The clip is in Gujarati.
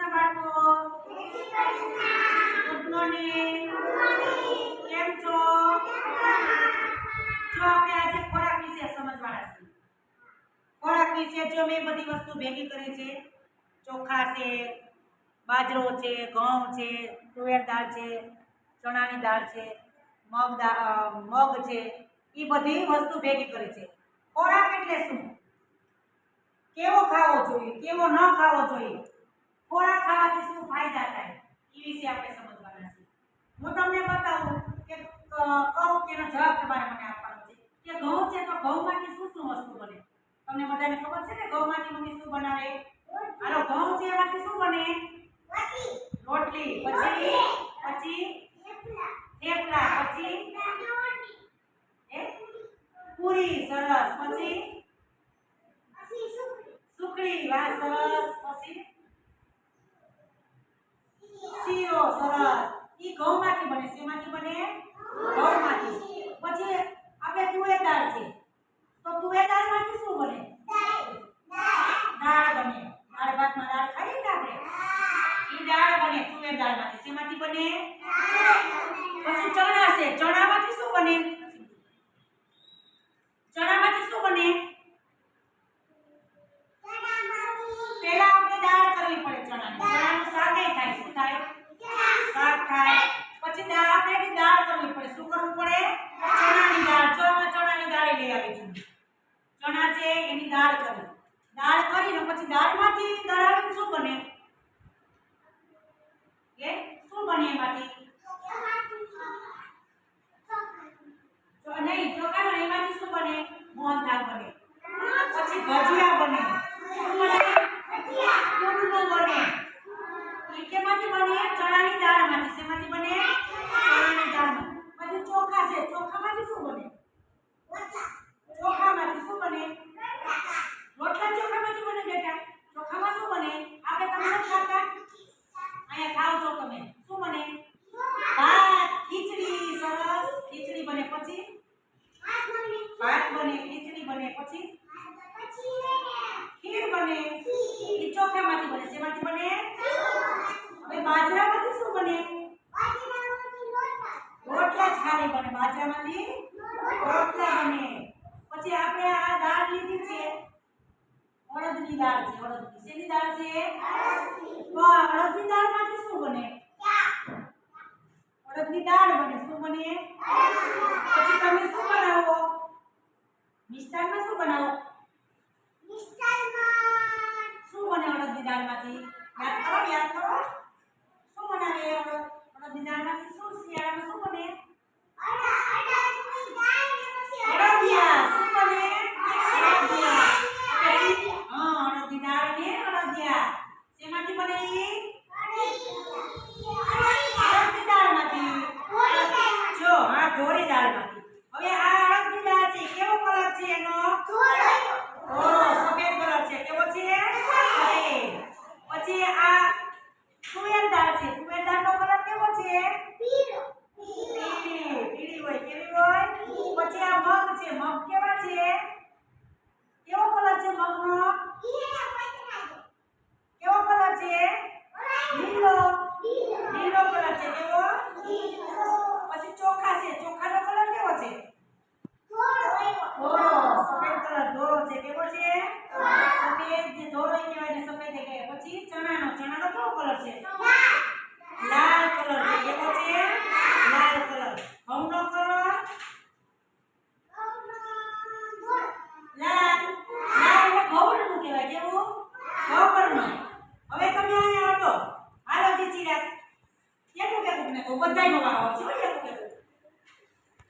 કૃષ્ણ બાળકો. Good morning. કેમ છો? જો આપણે આજે ખોરાક વિશે સમજવાના છીએ. ખોરાક વિશે જો મેં બધી વસ્તુ ભેગી કરી છે. ચોખા છે, બાજરો છે, ઘઉં છે, તુવેર દાળ છે, ચણાની દાળ છે, મગ છે, એ બધી વસ્તુ ભેગી કરી છે. ખોરાક એટલે શું? કેવો ખાવો જોઈએ, કેવો ન ખાવો જોઈએ, ખોરાક ખાવાથી શું ફાયદા થાય, એ વિશે આપણે સમજવાના છે. હું તમને બતાવું કે કહું કે એનો જવાબ તમારે મને આપવાનો છે કે ઘઉં છે તો ઘઉંમાંથી શું શું વસ્તુ બને. તમને બધાને ખબર છે ને ઘઉંમાંથી મમ્મી શું બનાવે? હાલો, ઘઉં છે એમાંથી શું બને? રોટલી. પછી થેપલા. પછી પૂરી. સરસ. પછી સુખડી. વાહ, સરસ. પછી શીરો. સરસ. ઈ ઘઉંમાંથી બને. શેમાંથી બને? ઘઉંમાંથી. પછી આપણે તુવેર દાળ છે તો તુવેર દાળમાંથી શું બને? દાળ બને. દાળ ભાતમાં દાળ ખાઈએ ને આપણે, ઈ દાળ બને તુવેર દાળમાંથી. શેમાંથી બને? પછી ચણા છે, ચણામાંથી શું બને? ચણામાંથી શું બને? પહેલા આપણે દાળ કરવી પડે ચણાની. ચણાનું શાક થાય. શું થાય? શાક થાય. પછી આપણે દાળ કરવી પડે. શું કરવું પડે? ચણાની દાળ. ચણાની દાળ લઈ આવી છું. ચણા છે એની દાળ કરી. દાળ કરીને પછી દાળમાંથી દળાવીને શું બને? શું બને એમાંથી? નહીં, ચોખા નહીં. એમાંથી શું બને? મોહનથાળ બને. પછી ભજીયા બને. શું બને? પુડલું બને. એ કેમાંથી બને? ચણાની દાળમાંથી. શેમાંથી બને? ચણાની દાળમાંથી. પછી ચોખા છે, ચોખામાંથી શું બને? ચોખામાંથી શું બને? રોટલા ચોખામાંથી બને બેટા. ચોખામાં શું બને? આપણે તમે ખાતા અહીંયા ખાવ છો તમે. શું બને? ભાત. ખીચડી. સરસ. ખીચડી બને. પછી ભાત બને, ખીચડી બને. પછી ખીર બને. એ ચોખામાંથી બને. શેમાંથી બને? હવે બાજરામાંથી શું બને? રોટલા જ ખાલી બને. બાજરામાંથી રોટલા બને. પછી આપણે આ દાળ લીધી છે, અડદની દાળ છે. અડદની. શેની દાળ છે? તો અડદની દાળમાંથી શું બને? અડદની દાળ બને. શું બને? પછી તમે શું બનાવો? મિષ્ટાનમાં શું બનાવો? શું બને અડદની દાળમાંથી? યાદ કરો, યાદ કરો. શું બનાવે અડદની દાળમાંથી? શું શિયાળામાં શું બને? અડદિયા. શું બને? અડદિયા. અડદની દાળ ને અડદિયા. શેમાંથી બને? અડદની દાળમાંથી. જો ધોળી દાળમાંથી. હવે આ અડદની દાળ છે, કેવો કલર છે એનો? સફેદ કલર છે. કેવો છે? સફેદ. પછી આ તુવેર દાળ છે. તુવેર દાળનો કલર કેવો છે? પીળી હોય. કેવી હોય? પછી આ મગ છે. મગ કેવા છે? કેવો કલર છે મગનો? કેવો કલર છે? લીલો. લીલો કલર છે. કેવો? પછી ચોખા છે. ચોખાનો કલર કેવો છે? ધોળો. સફેદ કલર ધોળો છે. કેવો છે? સફેદ. ધોળો કહેવાય ને સફેદ કહેવાય. પછી ચણાનો કેવો કલર છે? લાલ કલર છે. કેવો છે? લાલ કલર. ઘઉંનો કલર લાલ. લાલ એટલે ઘઉંનું કહેવાય. કેવું? ઘઉંનું. હવે તમે અહીંયા હતો. હાલો ચીચીરા. કેવું ને તો બધાયનો વારો આવશે.